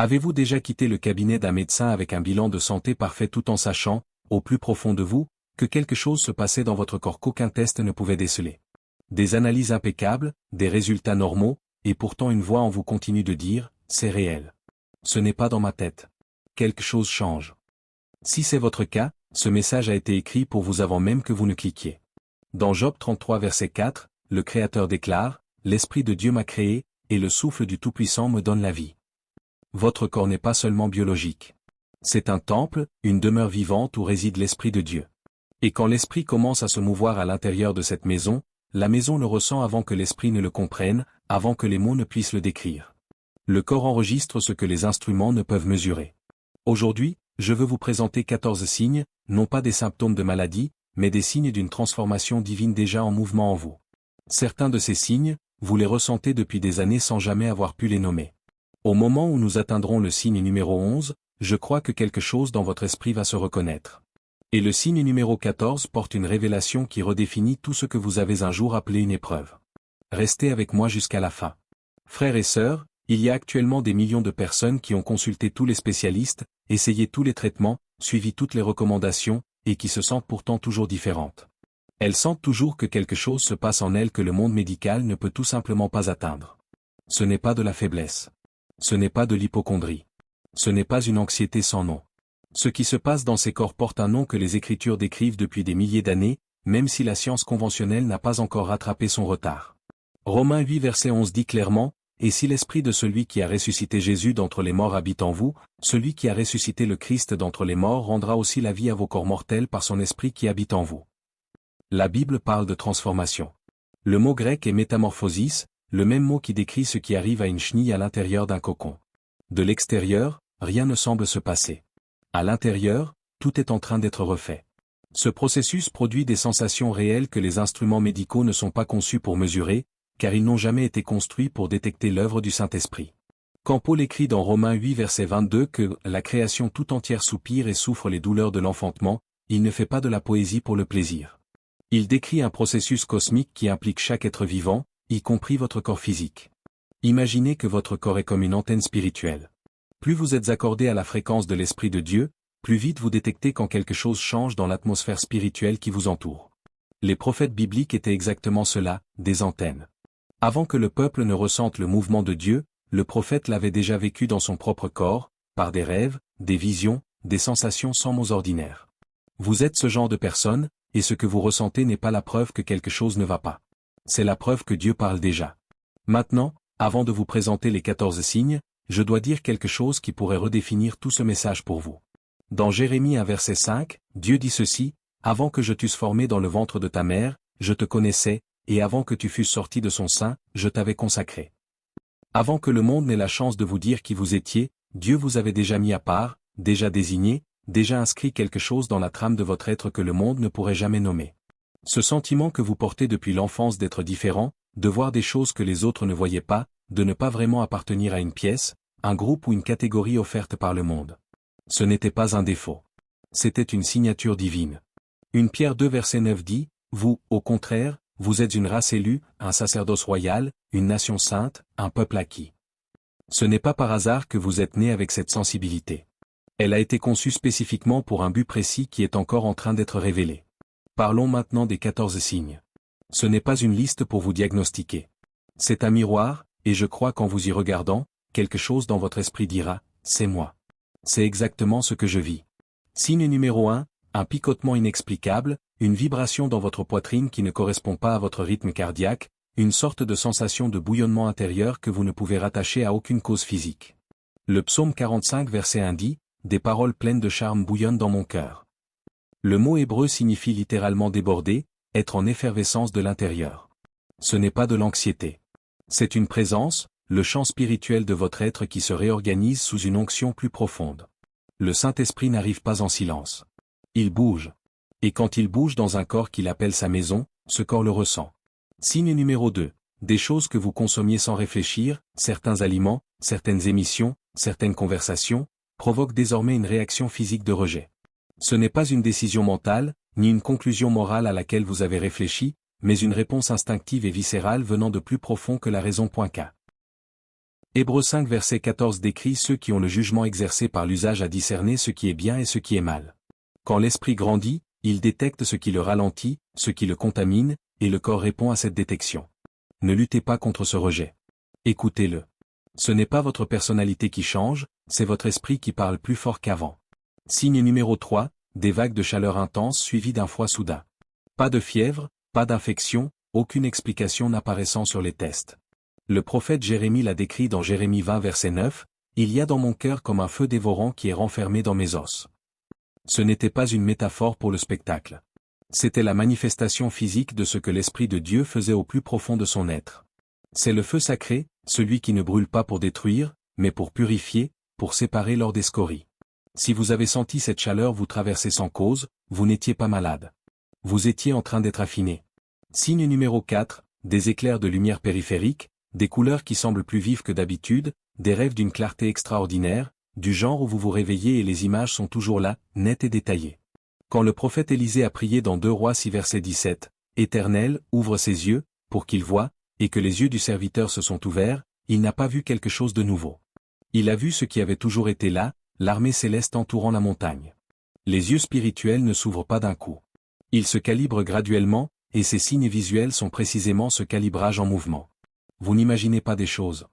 Avez-vous déjà quitté le cabinet d'un médecin avec un bilan de santé parfait tout en sachant, au plus profond de vous, que quelque chose se passait dans votre corps qu'aucun test ne pouvait déceler? Des analyses impeccables, des résultats normaux, et pourtant une voix en vous continue de dire, c'est réel. Ce n'est pas dans ma tête. Quelque chose change. Si c'est votre cas, ce message a été écrit pour vous avant même que vous ne cliquiez. Dans Job 33 verset 4, le Créateur déclare, « L'Esprit de Dieu m'a créé, et le souffle du Tout-Puissant me donne la vie. » Votre corps n'est pas seulement biologique. C'est un temple, une demeure vivante où réside l'Esprit de Dieu. Et quand l'Esprit commence à se mouvoir à l'intérieur de cette maison, la maison le ressent avant que l'Esprit ne le comprenne, avant que les mots ne puissent le décrire. Le corps enregistre ce que les instruments ne peuvent mesurer. Aujourd'hui, je veux vous présenter 14 signes, non pas des symptômes de maladie, mais des signes d'une transformation divine déjà en mouvement en vous. Certains de ces signes, vous les ressentez depuis des années sans jamais avoir pu les nommer. Au moment où nous atteindrons le signe numéro 11, je crois que quelque chose dans votre esprit va se reconnaître. Et le signe numéro 14 porte une révélation qui redéfinit tout ce que vous avez un jour appelé une épreuve. Restez avec moi jusqu'à la fin. Frères et sœurs, il y a actuellement des millions de personnes qui ont consulté tous les spécialistes, essayé tous les traitements, suivi toutes les recommandations, et qui se sentent pourtant toujours différentes. Elles sentent toujours que quelque chose se passe en elles que le monde médical ne peut tout simplement pas atteindre. Ce n'est pas de la faiblesse. Ce n'est pas de l'hypocondrie. Ce n'est pas une anxiété sans nom. Ce qui se passe dans ces corps porte un nom que les Écritures décrivent depuis des milliers d'années, même si la science conventionnelle n'a pas encore rattrapé son retard. Romains 8 verset 11 dit clairement, « Et si l'esprit de celui qui a ressuscité Jésus d'entre les morts habite en vous, celui qui a ressuscité le Christ d'entre les morts rendra aussi la vie à vos corps mortels par son esprit qui habite en vous. » La Bible parle de transformation. Le mot grec est métamorphosis, le même mot qui décrit ce qui arrive à une chenille à l'intérieur d'un cocon. De l'extérieur, rien ne semble se passer. À l'intérieur, tout est en train d'être refait. Ce processus produit des sensations réelles que les instruments médicaux ne sont pas conçus pour mesurer, car ils n'ont jamais été construits pour détecter l'œuvre du Saint-Esprit. Quand Paul écrit dans Romains 8 verset 22 que « la création tout entière soupire et souffre les douleurs de l'enfantement », il ne fait pas de la poésie pour le plaisir. Il décrit un processus cosmique qui implique chaque être vivant, y compris votre corps physique. Imaginez que votre corps est comme une antenne spirituelle. Plus vous êtes accordé à la fréquence de l'Esprit de Dieu, plus vite vous détectez quand quelque chose change dans l'atmosphère spirituelle qui vous entoure. Les prophètes bibliques étaient exactement cela, des antennes. Avant que le peuple ne ressente le mouvement de Dieu, le prophète l'avait déjà vécu dans son propre corps, par des rêves, des visions, des sensations sans mots ordinaires. Vous êtes ce genre de personne, et ce que vous ressentez n'est pas la preuve que quelque chose ne va pas. C'est la preuve que Dieu parle déjà. Maintenant, avant de vous présenter les 14 signes, je dois dire quelque chose qui pourrait redéfinir tout ce message pour vous. Dans Jérémie 1 verset 5, Dieu dit ceci, « Avant que je t'eusse formé dans le ventre de ta mère, je te connaissais, et avant que tu fusses sorti de son sein, je t'avais consacré. » Avant que le monde n'ait la chance de vous dire qui vous étiez, Dieu vous avait déjà mis à part, déjà désigné, déjà inscrit quelque chose dans la trame de votre être que le monde ne pourrait jamais nommer. Ce sentiment que vous portez depuis l'enfance d'être différent, de voir des choses que les autres ne voyaient pas, de ne pas vraiment appartenir à une pièce, un groupe ou une catégorie offerte par le monde. Ce n'était pas un défaut. C'était une signature divine. 1 Pierre 2 verset 9 dit, « Vous, au contraire, vous êtes une race élue, un sacerdoce royal, une nation sainte, un peuple acquis. » Ce n'est pas par hasard que vous êtes né avec cette sensibilité. Elle a été conçue spécifiquement pour un but précis qui est encore en train d'être révélé. Parlons maintenant des 14 signes. Ce n'est pas une liste pour vous diagnostiquer. C'est un miroir, et je crois qu'en vous y regardant, quelque chose dans votre esprit dira, « C'est moi. C'est exactement ce que je vis. » Signe numéro 1, un picotement inexplicable, une vibration dans votre poitrine qui ne correspond pas à votre rythme cardiaque, une sorte de sensation de bouillonnement intérieur que vous ne pouvez rattacher à aucune cause physique. Le psaume 45 verset 1 dit, « Des paroles pleines de charme bouillonnent dans mon cœur. » Le mot hébreu signifie littéralement déborder, être en effervescence de l'intérieur. Ce n'est pas de l'anxiété. C'est une présence, le champ spirituel de votre être qui se réorganise sous une onction plus profonde. Le Saint-Esprit n'arrive pas en silence. Il bouge. Et quand il bouge dans un corps qu'il appelle sa maison, ce corps le ressent. Signe numéro 2. Des choses que vous consommiez sans réfléchir, certains aliments, certaines émissions, certaines conversations, provoquent désormais une réaction physique de rejet. Ce n'est pas une décision mentale, ni une conclusion morale à laquelle vous avez réfléchi, mais une réponse instinctive et viscérale venant de plus profond que la raison. Hébreux 5 verset 14 décrit ceux qui ont le jugement exercé par l'usage à discerner ce qui est bien et ce qui est mal. Quand l'esprit grandit, il détecte ce qui le ralentit, ce qui le contamine, et le corps répond à cette détection. Ne luttez pas contre ce rejet. Écoutez-le. Ce n'est pas votre personnalité qui change, c'est votre esprit qui parle plus fort qu'avant. Signe numéro 3, des vagues de chaleur intense suivies d'un froid soudain. Pas de fièvre, pas d'infection, aucune explication n'apparaissant sur les tests. Le prophète Jérémie l'a décrit dans Jérémie 20 verset 9, « Il y a dans mon cœur comme un feu dévorant qui est renfermé dans mes os. » Ce n'était pas une métaphore pour le spectacle. C'était la manifestation physique de ce que l'Esprit de Dieu faisait au plus profond de son être. C'est le feu sacré, celui qui ne brûle pas pour détruire, mais pour purifier, pour séparer lors des scories. Si vous avez senti cette chaleur vous traverser sans cause, vous n'étiez pas malade. Vous étiez en train d'être affiné. Signe numéro 4, des éclairs de lumière périphérique, des couleurs qui semblent plus vives que d'habitude, des rêves d'une clarté extraordinaire, du genre où vous vous réveillez et les images sont toujours là, nettes et détaillées. Quand le prophète Élisée a prié dans 2 Rois 6 verset 17, « Éternel, ouvre ses yeux, pour qu'il voie, et que les yeux du serviteur se sont ouverts », il n'a pas vu quelque chose de nouveau. Il a vu ce qui avait toujours été là, l'armée céleste entourant la montagne. Les yeux spirituels ne s'ouvrent pas d'un coup. Ils se calibrent graduellement, et ces signes visuels sont précisément ce calibrage en mouvement. Vous n'imaginez pas des choses.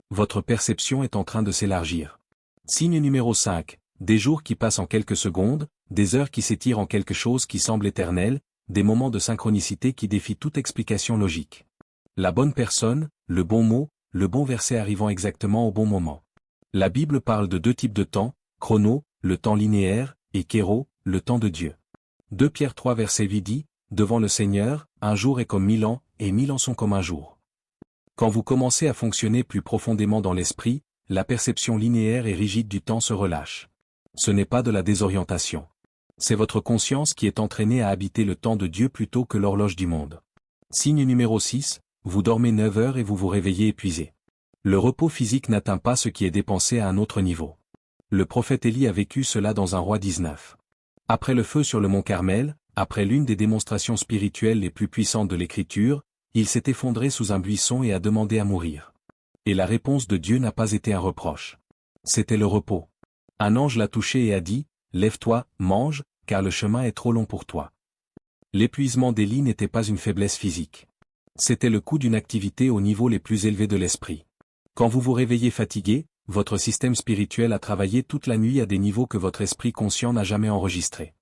Votre perception est en train de s'élargir. Signe numéro 5, des jours qui passent en quelques secondes, des heures qui s'étirent en quelque chose qui semble éternel, des moments de synchronicité qui défient toute explication logique. La bonne personne, le bon mot, le bon verset arrivant exactement au bon moment. La Bible parle de 2 types de temps, chrono, le temps linéaire, et kéro, le temps de Dieu. 2 Pierre 3 verset 8 dit, « Devant le Seigneur, un jour est comme 1000 ans, et 1000 ans sont comme un jour. » Quand vous commencez à fonctionner plus profondément dans l'esprit, la perception linéaire et rigide du temps se relâche. Ce n'est pas de la désorientation. C'est votre conscience qui est entraînée à habiter le temps de Dieu plutôt que l'horloge du monde. Signe numéro 6, vous dormez 9 heures et vous vous réveillez épuisé. Le repos physique n'atteint pas ce qui est dépensé à un autre niveau. Le prophète Élie a vécu cela dans 1 Roi 19. Après le feu sur le mont Carmel, après l'une des démonstrations spirituelles les plus puissantes de l'Écriture, il s'est effondré sous un buisson et a demandé à mourir. Et la réponse de Dieu n'a pas été un reproche. C'était le repos. Un ange l'a touché et a dit, « Lève-toi, mange, car le chemin est trop long pour toi. » L'épuisement d'Élie n'était pas une faiblesse physique. C'était le coût d'une activité au niveau les plus élevés de l'esprit. Quand vous vous réveillez fatigué, votre système spirituel a travaillé toute la nuit à des niveaux que votre esprit conscient n'a jamais enregistrés.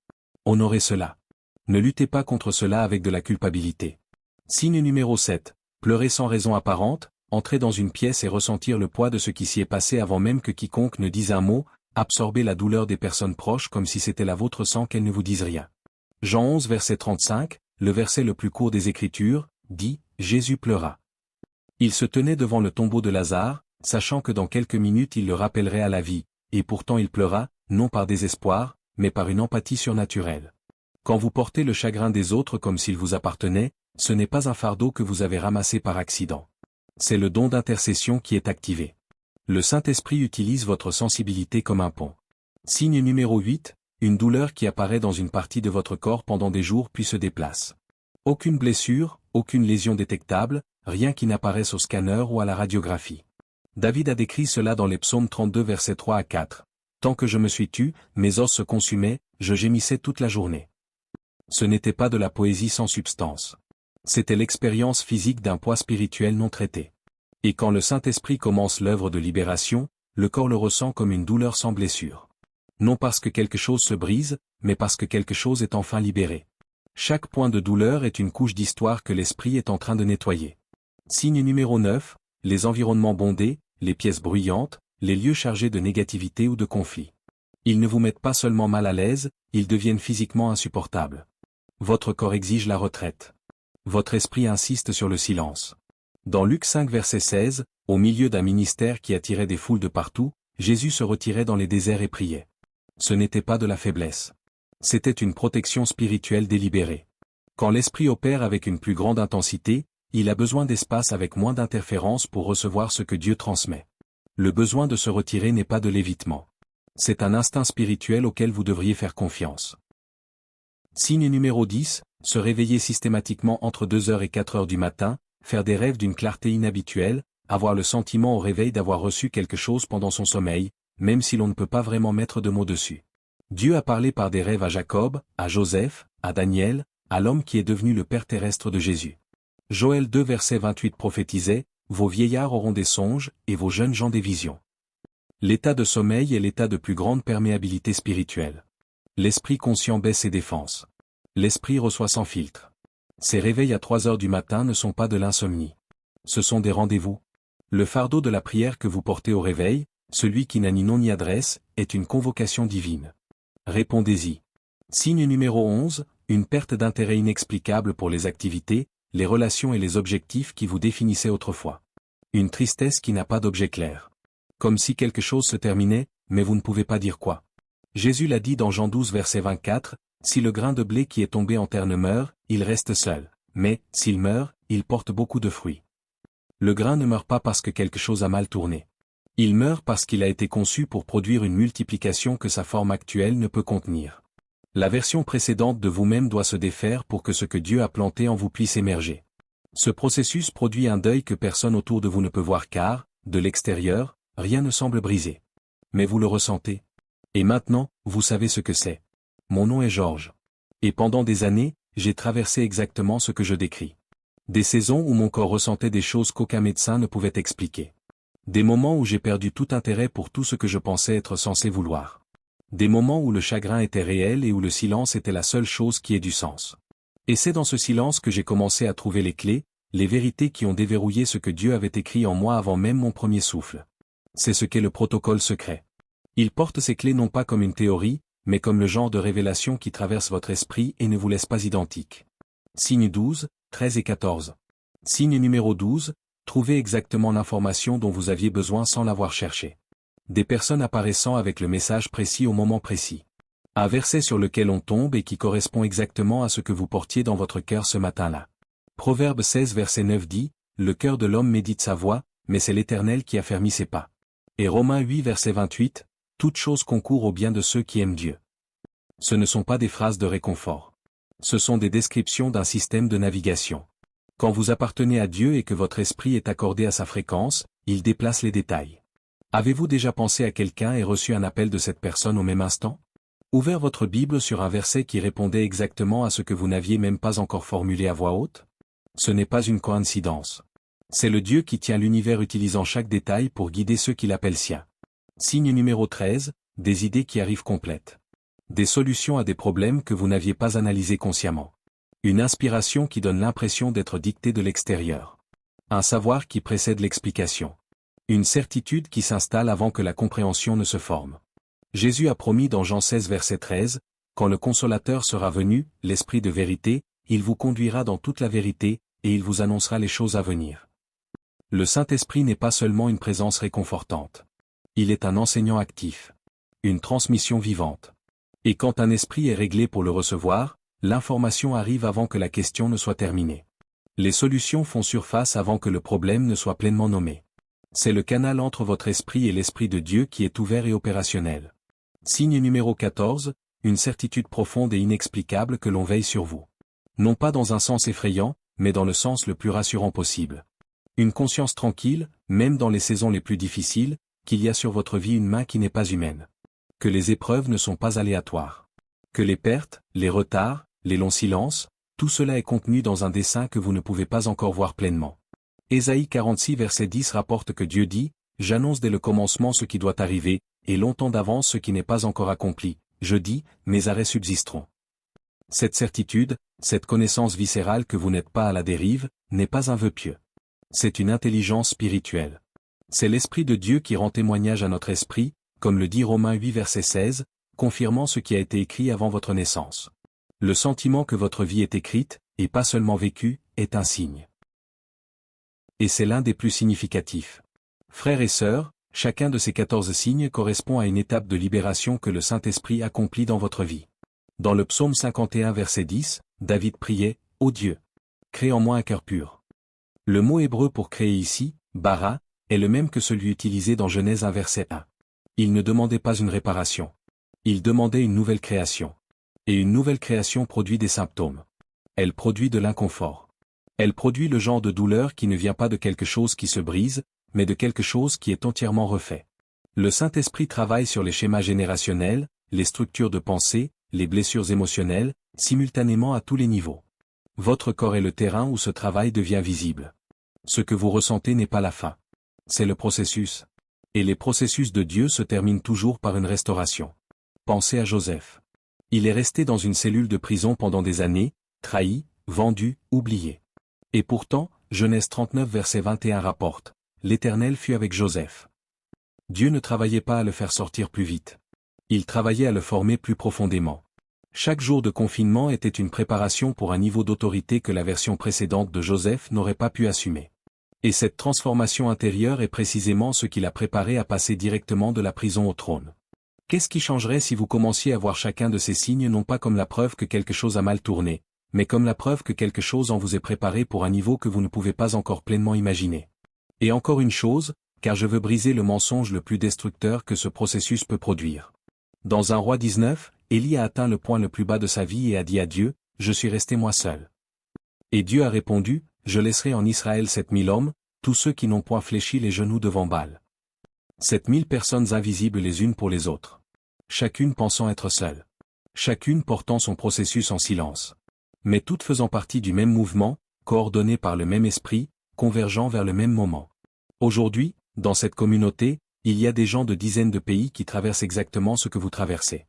Honorez cela. Ne luttez pas contre cela avec de la culpabilité. Signe numéro 7. Pleurer sans raison apparente, entrer dans une pièce et ressentir le poids de ce qui s'y est passé avant même que quiconque ne dise un mot, absorber la douleur des personnes proches comme si c'était la vôtre sans qu'elles ne vous disent rien. Jean 11 verset 35, le verset le plus court des Écritures, dit « Jésus pleura ». Il se tenait devant le tombeau de Lazare, sachant que dans quelques minutes il le rappellerait à la vie, et pourtant il pleura, non par désespoir, mais par une empathie surnaturelle. Quand vous portez le chagrin des autres comme s'il vous appartenait, ce n'est pas un fardeau que vous avez ramassé par accident. C'est le don d'intercession qui est activé. Le Saint-Esprit utilise votre sensibilité comme un pont. Signe numéro 8, une douleur qui apparaît dans une partie de votre corps pendant des jours puis se déplace. Aucune blessure, aucune lésion détectable, rien qui n'apparaisse au scanner ou à la radiographie. David a décrit cela dans les psaumes 32 versets 3 à 4. « Tant que je me suis tu, mes os se consumaient, je gémissais toute la journée. » Ce n'était pas de la poésie sans substance. C'était l'expérience physique d'un poids spirituel non traité. Et quand le Saint-Esprit commence l'œuvre de libération, le corps le ressent comme une douleur sans blessure. Non parce que quelque chose se brise, mais parce que quelque chose est enfin libéré. Chaque point de douleur est une couche d'histoire que l'esprit est en train de nettoyer. Signe numéro 9, les environnements bondés, les pièces bruyantes, les lieux chargés de négativité ou de conflit. Ils ne vous mettent pas seulement mal à l'aise, ils deviennent physiquement insupportables. Votre corps exige la retraite. Votre esprit insiste sur le silence. Dans Luc 5 verset 16, au milieu d'un ministère qui attirait des foules de partout, Jésus se retirait dans les déserts et priait. Ce n'était pas de la faiblesse. C'était une protection spirituelle délibérée. Quand l'esprit opère avec une plus grande intensité, il a besoin d'espace avec moins d'interférences pour recevoir ce que Dieu transmet. Le besoin de se retirer n'est pas de l'évitement. C'est un instinct spirituel auquel vous devriez faire confiance. Signe numéro 10, se réveiller systématiquement entre 2 heures et 4 heures du matin, faire des rêves d'une clarté inhabituelle, avoir le sentiment au réveil d'avoir reçu quelque chose pendant son sommeil, même si l'on ne peut pas vraiment mettre de mots dessus. Dieu a parlé par des rêves à Jacob, à Joseph, à Daniel, à l'homme qui est devenu le Père terrestre de Jésus. Joël 2 verset 28 prophétisait, « Vos vieillards auront des songes, et vos jeunes gens des visions. » L'état de sommeil est l'état de plus grande perméabilité spirituelle. L'esprit conscient baisse ses défenses. L'esprit reçoit sans filtre. Ces réveils à 3 heures du matin ne sont pas de l'insomnie. Ce sont des rendez-vous. Le fardeau de la prière que vous portez au réveil, celui qui n'a ni nom ni adresse, est une convocation divine. Répondez-y. Signe numéro 11, une perte d'intérêt inexplicable pour les activités, les relations et les objectifs qui vous définissaient autrefois. Une tristesse qui n'a pas d'objet clair. Comme si quelque chose se terminait, mais vous ne pouvez pas dire quoi. Jésus l'a dit dans Jean 12 verset 24, « Si le grain de blé qui est tombé en terre ne meurt, il reste seul, mais, s'il meurt, il porte beaucoup de fruits. » Le grain ne meurt pas parce que quelque chose a mal tourné. Il meurt parce qu'il a été conçu pour produire une multiplication que sa forme actuelle ne peut contenir. La version précédente de vous-même doit se défaire pour que ce que Dieu a planté en vous puisse émerger. Ce processus produit un deuil que personne autour de vous ne peut voir car, de l'extérieur, rien ne semble brisé. Mais vous le ressentez. Et maintenant, vous savez ce que c'est. Mon nom est Georges. Et pendant des années, j'ai traversé exactement ce que je décris. Des saisons où mon corps ressentait des choses qu'aucun médecin ne pouvait expliquer. Des moments où j'ai perdu tout intérêt pour tout ce que je pensais être censé vouloir. Des moments où le chagrin était réel et où le silence était la seule chose qui ait du sens. Et c'est dans ce silence que j'ai commencé à trouver les clés, les vérités qui ont déverrouillé ce que Dieu avait écrit en moi avant même mon premier souffle. C'est ce qu'est le protocole secret. Il porte ces clés non pas comme une théorie, mais comme le genre de révélation qui traverse votre esprit et ne vous laisse pas identique. Signe 12, 13 et 14. Signe numéro 12, trouvez exactement l'information dont vous aviez besoin sans l'avoir cherché. Des personnes apparaissant avec le message précis au moment précis. Un verset sur lequel on tombe et qui correspond exactement à ce que vous portiez dans votre cœur ce matin-là. Proverbe 16 verset 9 dit, « Le cœur de l'homme médite sa voie, mais c'est l'Éternel qui affermit ses pas. » Et Romains 8 verset 28, « Toute chose concourt au bien de ceux qui aiment Dieu. » Ce ne sont pas des phrases de réconfort. Ce sont des descriptions d'un système de navigation. Quand vous appartenez à Dieu et que votre esprit est accordé à sa fréquence, il déplace les détails. Avez-vous déjà pensé à quelqu'un et reçu un appel de cette personne au même instant? Ouvert votre Bible sur un verset qui répondait exactement à ce que vous n'aviez même pas encore formulé à voix haute? Ce n'est pas une coïncidence. C'est le Dieu qui tient l'univers utilisant chaque détail pour guider ceux qui l'appellent sien. Signe numéro 13, des idées qui arrivent complètes. Des solutions à des problèmes que vous n'aviez pas analysés consciemment. Une inspiration qui donne l'impression d'être dictée de l'extérieur. Un savoir qui précède l'explication. Une certitude qui s'installe avant que la compréhension ne se forme. Jésus a promis dans Jean 16 verset 13, « Quand le Consolateur sera venu, l'Esprit de vérité, il vous conduira dans toute la vérité, et il vous annoncera les choses à venir. » Le Saint-Esprit n'est pas seulement une présence réconfortante. Il est un enseignant actif. Une transmission vivante. Et quand un esprit est réglé pour le recevoir, l'information arrive avant que la question ne soit terminée. Les solutions font surface avant que le problème ne soit pleinement nommé. C'est le canal entre votre esprit et l'Esprit de Dieu qui est ouvert et opérationnel. Signe numéro 14, une certitude profonde et inexplicable que l'on veille sur vous. Non pas dans un sens effrayant, mais dans le sens le plus rassurant possible. Une conscience tranquille, même dans les saisons les plus difficiles, qu'il y a sur votre vie une main qui n'est pas humaine. Que les épreuves ne sont pas aléatoires. Que les pertes, les retards, les longs silences, tout cela est contenu dans un dessein que vous ne pouvez pas encore voir pleinement. Ésaïe 46 verset 10 rapporte que Dieu dit, « J'annonce dès le commencement ce qui doit arriver, et longtemps d'avance ce qui n'est pas encore accompli. Je dis, mes arrêts subsisteront. » Cette certitude, cette connaissance viscérale que vous n'êtes pas à la dérive, n'est pas un vœu pieux. C'est une intelligence spirituelle. C'est l'Esprit de Dieu qui rend témoignage à notre esprit, comme le dit Romains 8 verset 16, confirmant ce qui a été écrit avant votre naissance. Le sentiment que votre vie est écrite, et pas seulement vécue, est un signe. Et c'est l'un des plus significatifs. Frères et sœurs, chacun de ces 14 signes correspond à une étape de libération que le Saint-Esprit accomplit dans votre vie. Dans le psaume 51 verset 10, David priait, « Ô Dieu, crée en moi un cœur pur. » Le mot hébreu pour créer ici, bara, est le même que celui utilisé dans Genèse 1 verset 1. Il ne demandait pas une réparation. Il demandait une nouvelle création. Et une nouvelle création produit des symptômes. Elle produit de l'inconfort. Elle produit le genre de douleur qui ne vient pas de quelque chose qui se brise, mais de quelque chose qui est entièrement refait. Le Saint-Esprit travaille sur les schémas générationnels, les structures de pensée, les blessures émotionnelles, simultanément à tous les niveaux. Votre corps est le terrain où ce travail devient visible. Ce que vous ressentez n'est pas la fin. C'est le processus. Et les processus de Dieu se terminent toujours par une restauration. Pensez à Joseph. Il est resté dans une cellule de prison pendant des années, trahi, vendu, oublié. Et pourtant, Genèse 39 verset 21 rapporte, « L'Éternel fut avec Joseph. » Dieu ne travaillait pas à le faire sortir plus vite. Il travaillait à le former plus profondément. Chaque jour de confinement était une préparation pour un niveau d'autorité que la version précédente de Joseph n'aurait pas pu assumer. Et cette transformation intérieure est précisément ce qui l'a préparé à passer directement de la prison au trône. Qu'est-ce qui changerait si vous commenciez à voir chacun de ces signes non pas comme la preuve que quelque chose a mal tourné, mais comme la preuve que quelque chose en vous est préparé pour un niveau que vous ne pouvez pas encore pleinement imaginer. Et encore une chose, car je veux briser le mensonge le plus destructeur que ce processus peut produire. Dans 1 Roi 19, Élie a atteint le point le plus bas de sa vie et a dit à Dieu, « Je suis resté moi seul. » Et Dieu a répondu, « Je laisserai en Israël 7000 hommes, tous ceux qui n'ont point fléchi les genoux devant Baal. 7000 personnes invisibles les unes pour les autres. Chacune pensant être seule. Chacune portant son processus en silence. Mais toutes faisant partie du même mouvement, coordonnées par le même esprit, convergeant vers le même moment. Aujourd'hui, dans cette communauté, il y a des gens de dizaines de pays qui traversent exactement ce que vous traversez.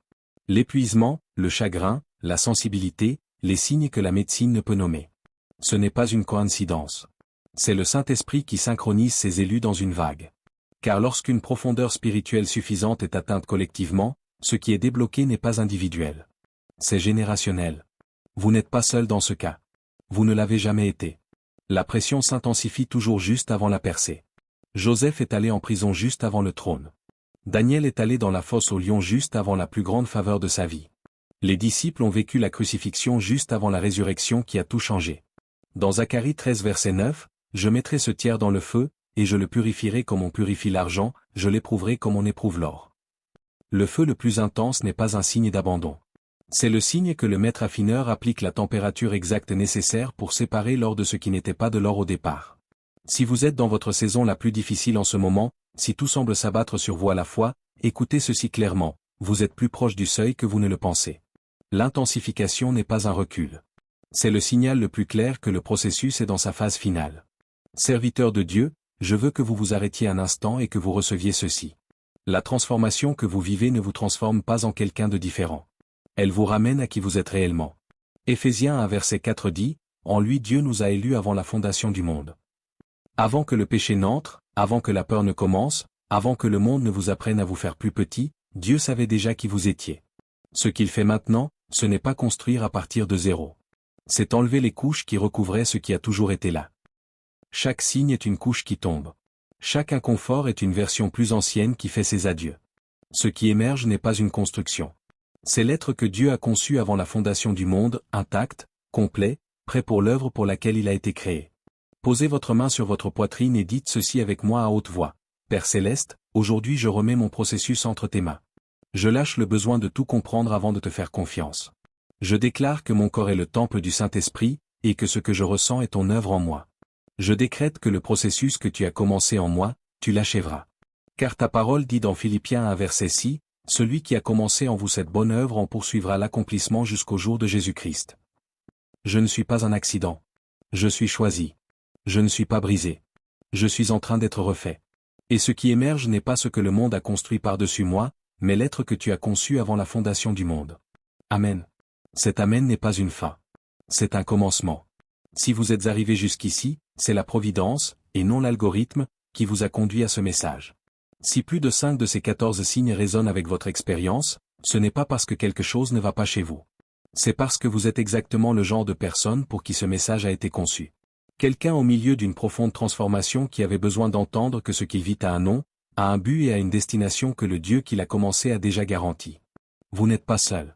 L'épuisement, le chagrin, la sensibilité, les signes que la médecine ne peut nommer. Ce n'est pas une coïncidence. C'est le Saint-Esprit qui synchronise ses élus dans une vague. Car lorsqu'une profondeur spirituelle suffisante est atteinte collectivement, ce qui est débloqué n'est pas individuel. C'est générationnel. Vous n'êtes pas seul dans ce cas. Vous ne l'avez jamais été. La pression s'intensifie toujours juste avant la percée. Joseph est allé en prison juste avant le trône. Daniel est allé dans la fosse aux lions juste avant la plus grande faveur de sa vie. Les disciples ont vécu la crucifixion juste avant la résurrection qui a tout changé. Dans Zacharie 13 verset 9, « Je mettrai ce tiers dans le feu, et je le purifierai comme on purifie l'argent, je l'éprouverai comme on éprouve l'or. » Le feu le plus intense n'est pas un signe d'abandon. C'est le signe que le maître affineur applique la température exacte nécessaire pour séparer l'or de ce qui n'était pas de l'or au départ. Si vous êtes dans votre saison la plus difficile en ce moment, si tout semble s'abattre sur vous à la fois, écoutez ceci clairement, vous êtes plus proche du seuil que vous ne le pensez. L'intensification n'est pas un recul. C'est le signal le plus clair que le processus est dans sa phase finale. Serviteurs de Dieu, je veux que vous vous arrêtiez un instant et que vous receviez ceci. La transformation que vous vivez ne vous transforme pas en quelqu'un de différent. Elle vous ramène à qui vous êtes réellement. Éphésiens 1 verset 4 dit, « En lui Dieu nous a élus avant la fondation du monde. » Avant que le péché n'entre, avant que la peur ne commence, avant que le monde ne vous apprenne à vous faire plus petit, Dieu savait déjà qui vous étiez. Ce qu'il fait maintenant, ce n'est pas construire à partir de zéro. C'est enlever les couches qui recouvraient ce qui a toujours été là. Chaque signe est une couche qui tombe. Chaque inconfort est une version plus ancienne qui fait ses adieux. Ce qui émerge n'est pas une construction. C'est l'être que Dieu a conçu avant la fondation du monde, intact, complet, prêt pour l'œuvre pour laquelle il a été créé. Posez votre main sur votre poitrine et dites ceci avec moi à haute voix. Père Céleste, aujourd'hui je remets mon processus entre tes mains. Je lâche le besoin de tout comprendre avant de te faire confiance. Je déclare que mon corps est le temple du Saint-Esprit, et que ce que je ressens est ton œuvre en moi. Je décrète que le processus que tu as commencé en moi, tu l'achèveras. Car ta parole dit dans Philippiens 1 verset 6, « Celui qui a commencé en vous cette bonne œuvre en poursuivra l'accomplissement jusqu'au jour de Jésus-Christ. » Je ne suis pas un accident. Je suis choisi. Je ne suis pas brisé. Je suis en train d'être refait. Et ce qui émerge n'est pas ce que le monde a construit par-dessus moi, mais l'être que tu as conçu avant la fondation du monde. Amen. Cet Amen n'est pas une fin. C'est un commencement. Si vous êtes arrivé jusqu'ici, c'est la providence, et non l'algorithme, qui vous a conduit à ce message. Si plus de 5 de ces 14 signes résonnent avec votre expérience, ce n'est pas parce que quelque chose ne va pas chez vous. C'est parce que vous êtes exactement le genre de personne pour qui ce message a été conçu. Quelqu'un au milieu d'une profonde transformation qui avait besoin d'entendre que ce qu'il vit a un nom, a un but et a une destination que le Dieu qui l'a commencé a déjà garanti. Vous n'êtes pas seul.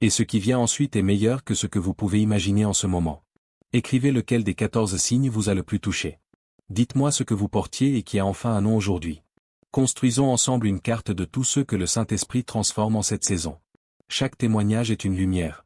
Et ce qui vient ensuite est meilleur que ce que vous pouvez imaginer en ce moment. Écrivez lequel des 14 signes vous a le plus touché. Dites-moi ce que vous portiez et qui a enfin un nom aujourd'hui. Construisons ensemble une carte de tous ceux que le Saint-Esprit transforme en cette saison. Chaque témoignage est une lumière.